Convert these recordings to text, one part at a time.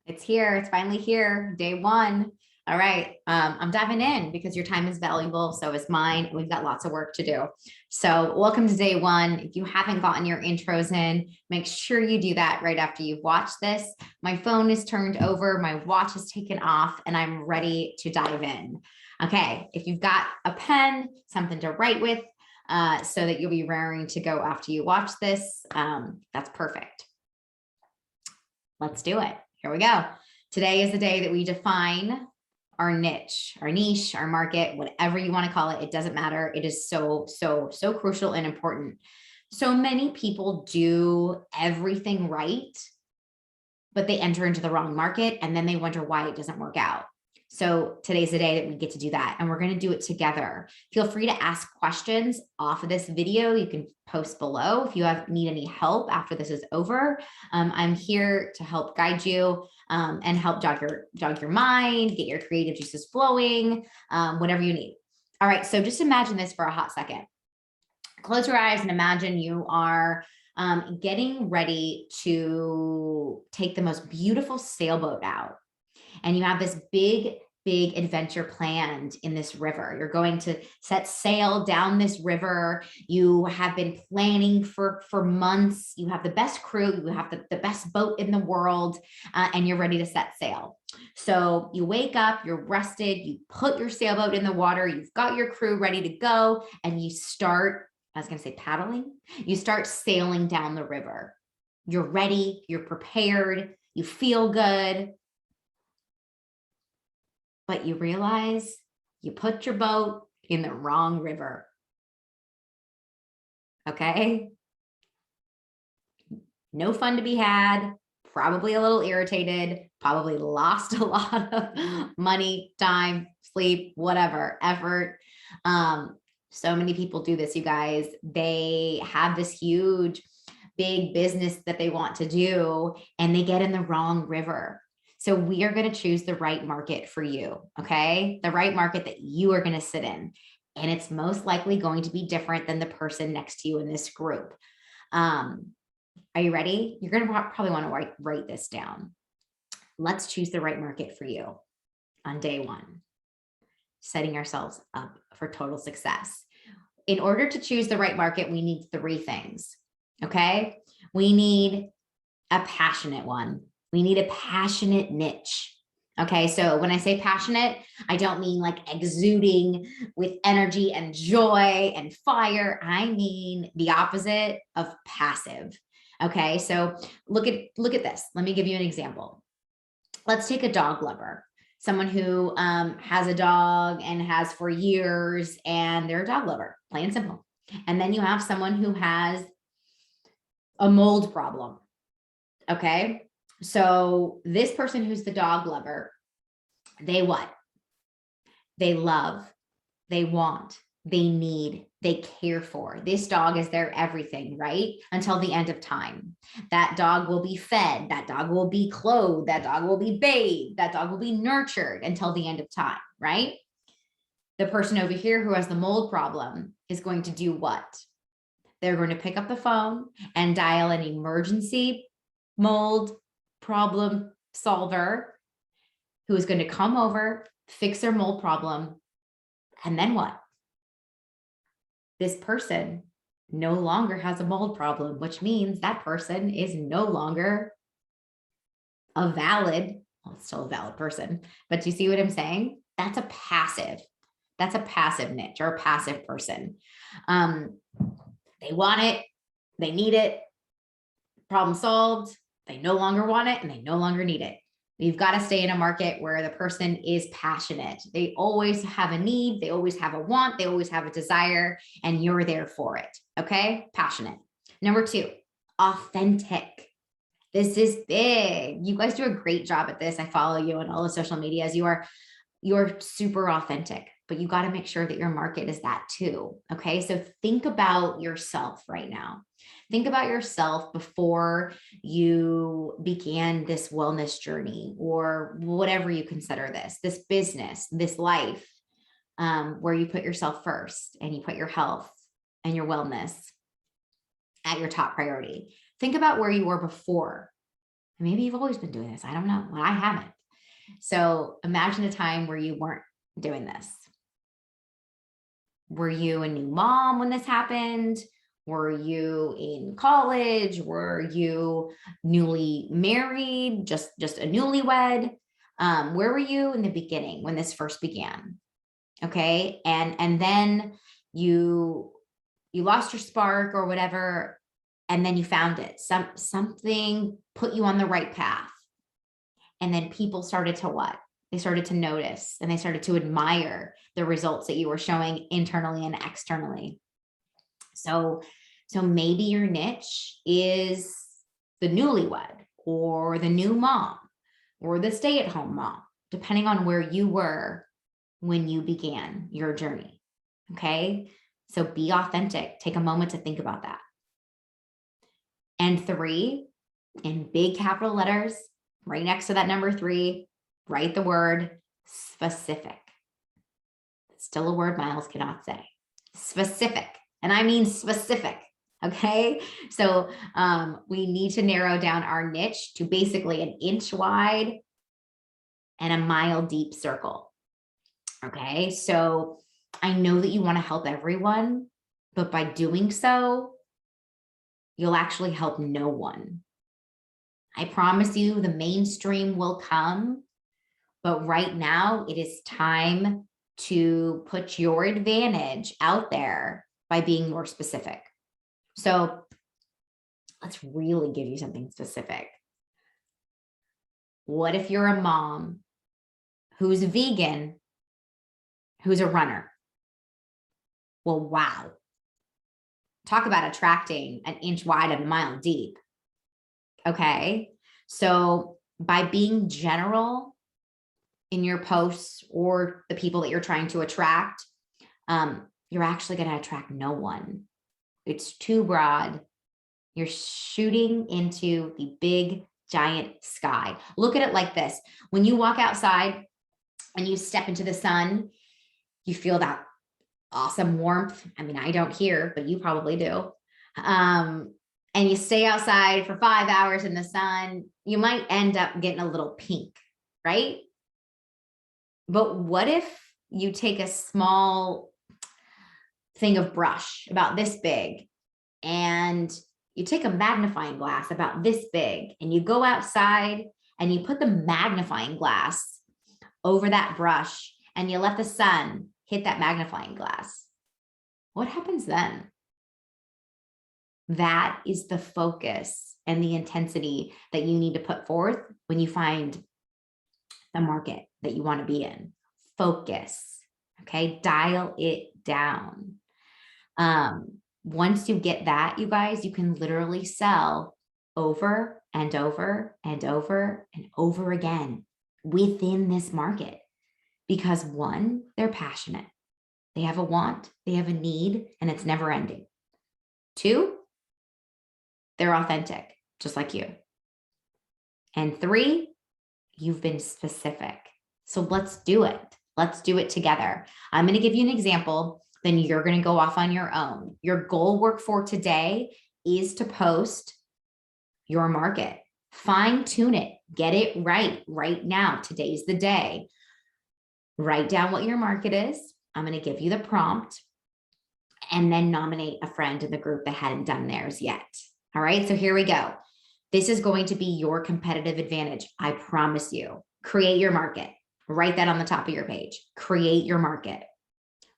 It's here. It's finally here. Day one. All right. I'm diving in because your time is valuable. So is mine. We've got lots of work to do. So welcome to day one. If you haven't gotten your intros in, make sure you do that right after you've watched this. My phone is turned over. My watch is taken off and I'm ready to dive in. Okay. If you've got a pen, something to write with, so that you'll be raring to go after you watch this, that's perfect. Let's do it. Here we go. Today is the day that we define our niche, our market, whatever you want to call it. It doesn't matter. It is so crucial and important. So many people do everything right, but they enter into the wrong market and then they wonder why it doesn't work out. So today's the day that we get to do that, and we're going to do it together. Feel free to ask questions off of this video. You can post below if you need any help after this is over. I'm here to help guide you and help jog your mind, get your creative juices flowing, whatever you need. All right, so just imagine this for a hot second. Close your eyes and imagine you are getting ready to take the most beautiful sailboat out. And you have this big adventure planned in this river. You're going to set sail down this river. You have been planning for months. You have the best crew. You have the best boat in the world, and you're ready to set sail. So you wake up, you're rested, you put your sailboat in the water, you've got your crew ready to go, and you start, I was going to say paddling. You start sailing down the river. You're ready, you're prepared, you feel good. But you realize you put your boat in the wrong river. Okay? No fun to be had, probably a little irritated, probably lost a lot of money, time, sleep, whatever, effort. So many people do this, you guys. They have this huge, big business that they want to do, and they get in the wrong river. So we are going to choose the right market for you, okay? The right market that you are going to sit in. And it's most likely going to be different than the person next to you in this group. Are you ready? You're going to probably want to write this down. Let's choose the right market for you on day one, setting ourselves up for total success. In order to choose the right market, we need three things, okay? We need a passionate one. We need a passionate niche. Okay, so when I say passionate, I don't mean like exuding with energy and joy and fire. I mean the opposite of passive. Okay, so look at this. Let me give you an example. Let's take a dog lover, someone who has a dog and has for years, and they're a dog lover, plain and simple. And then you have someone who has a mold problem. Okay. So this person who's the dog lover, they what? They love, they want, they need, they care for. This dog is their everything, right? Until the end of time. That dog will be fed, that dog will be clothed, that dog will be bathed, that dog will be nurtured until the end of time, right? The person over here who has the mold problem is going to do what? They're going to pick up the phone and dial an emergency mold problem solver who is going to come over, fix their mold problem. And then what? This person no longer has a mold problem, which means that person is no longer a valid, well, it's still a valid person, but do you see what I'm saying? That's a passive niche or a passive person. They want it, they need it, problem solved. They no longer want it and they no longer need it. You've got to stay in a market where the person is passionate. They always have a need, they always have a want, they always have a desire, and you're there for it. Okay, passionate. Number two, authentic. This is big. You guys do a great job at this. I follow you on all the social medias. You're super authentic, but you got to make sure that your market is that too. Okay, so think about yourself right now. Think about yourself before you began this wellness journey or whatever you consider this business, this life, where you put yourself first and you put your health and your wellness at your top priority. Think about where you were before. Maybe you've always been doing this. I don't know. Well, I haven't. So imagine a time where you weren't doing this. Were you a new mom when this happened? Were you in college? Were you newly married? Just a newlywed? Where were you in the beginning when this first began? Okay. And then you lost your spark or whatever, and then you found it. Something put you on the right path. And then people started to what? They started to notice and they started to admire the results that you were showing internally and externally. So maybe your niche is the newlywed or the new mom or the stay-at-home mom, depending on where you were when you began your journey. Okay. So be authentic. Take a moment to think about that. And 3, in big capital letters, right next to that number 3, write the word specific. It's still a word Miles cannot say. Specific. And I mean specific. Okay. So we need to narrow down our niche to basically an inch wide and a mile deep circle. Okay. So I know that you want to help everyone, but by doing so, you'll actually help no one. I promise you the mainstream will come, but right now it is time to put your advantage out there by being more specific. So let's really give you something specific. What if you're a mom who's vegan, who's a runner? Well, wow. Talk about attracting an inch wide and a mile deep. Okay. So by being general in your posts or the people that you're trying to attract, you're actually going to attract no one. It's too broad. You're shooting into the big, giant sky. Look at it like this. When you walk outside and you step into the sun, you feel that awesome warmth. I mean, I don't here, but you probably do. And you stay outside for 5 hours in the sun, you might end up getting a little pink, right? But what if you take a small thing of brush about this big and you take a magnifying glass about this big and you go outside and you put the magnifying glass over that brush and you let the sun hit that magnifying glass? What happens then? That is the focus and the intensity that you need to put forth when you find the market that you want to be in. Focus. Okay. Dial it down. Once you get that, you guys, you can literally sell over and over and over and over again within this market because 1, they're passionate. They have a want, they have a need, and it's never ending. 2, they're authentic, just like you. And 3, you've been specific. So let's do it. Let's do it together. I'm going to give you an example. Then you're going to go off on your own. Your goal work for today is to post your market. Fine tune it. Get it right now. Today's the day. Write down what your market is. I'm going to give you the prompt and then nominate a friend in the group that hadn't done theirs yet. All right, so here we go. This is going to be your competitive advantage. I promise you. Create your market. Write that on the top of your page. Create your market.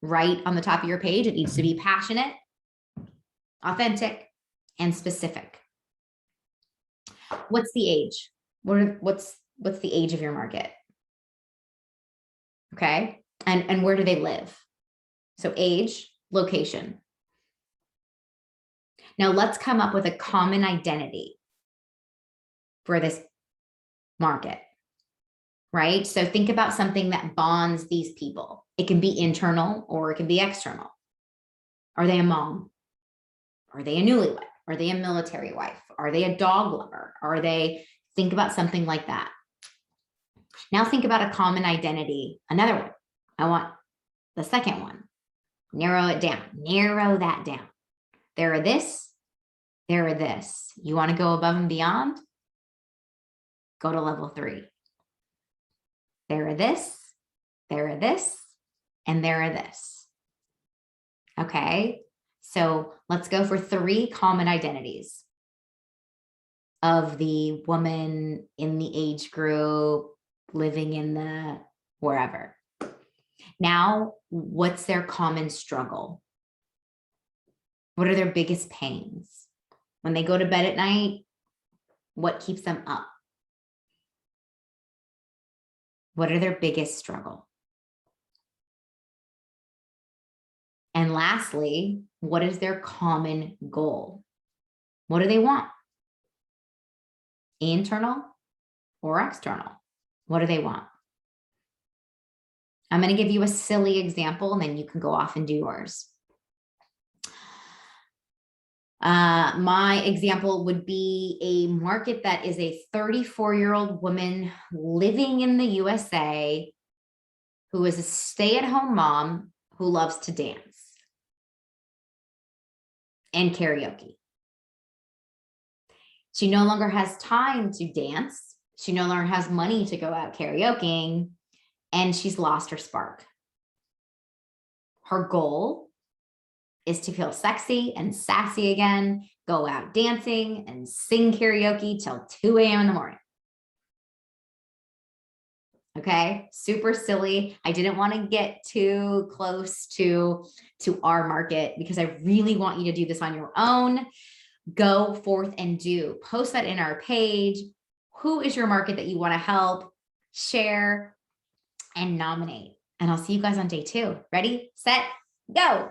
Right on the top of your page, it needs to be passionate, authentic, and specific. What's the age? What's the age of your market? Okay, and where do they live? So age, location. Now let's come up with a common identity for this market, right? So think about something that bonds these people. It can be internal or it can be external. Are they a mom? Are they a newlywed? Are they a military wife? Are they a dog lover? Think about something like that. Now think about a common identity. Another one. I want the second one. Narrow it down. Narrow that down. There are this. There are this. You want to go above and beyond? go to level 3. There are this, there are this, and there are this. Okay, so let's go for 3 common identities of the woman in the age group, living in the wherever. Now, what's their common struggle? What are their biggest pains? When they go to bed at night, what keeps them up? What are their biggest struggle? And lastly, what is their common goal? What do they want? Internal or external? What do they want? I'm going to give you a silly example, and then you can go off and do yours. My example would be a market that is a 34-year-old woman living in the USA who is a stay-at-home mom who loves to dance and karaoke. She no longer has time to dance. She no longer has money to go out karaokeing, and she's lost her spark. Her goal is to feel sexy and sassy again, go out dancing and sing karaoke till 2 a.m. in the morning. Okay, super silly. I didn't want to get too close to our market because I really want you to do this on your own. Go forth and do. Post that in our page. Who is your market that you want to help? Share and nominate. And I'll see you guys on day 2. Ready, set, go.